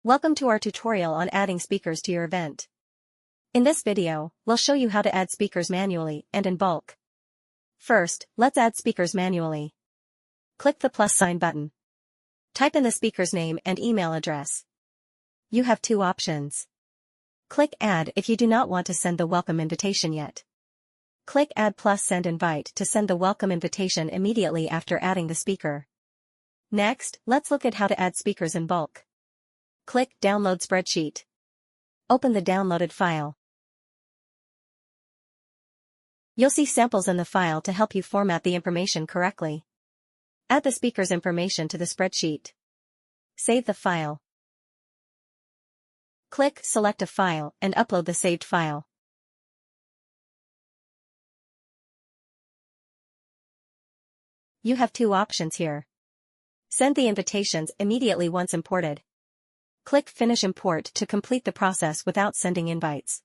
Welcome to our tutorial on adding speakers to your event. In this video, we'll show you how to add speakers manually and in bulk. First, let's add speakers manually. Click the plus sign button. Type in the speaker's name and email address. You have two options. Click Add if you do not want to send the welcome invitation yet. Click Add plus Send Invite to send the welcome invitation immediately after adding the speaker. Next, let's look at how to add speakers in bulk. Click Download Spreadsheet. Open the downloaded file. You'll see samples in the file to help you format the information correctly. Add the speaker's information to the spreadsheet. Save the file. Click Select a file and upload the saved file. You have two options here. Send the invitations immediately once imported. Click Finish Import to complete the process without sending invites.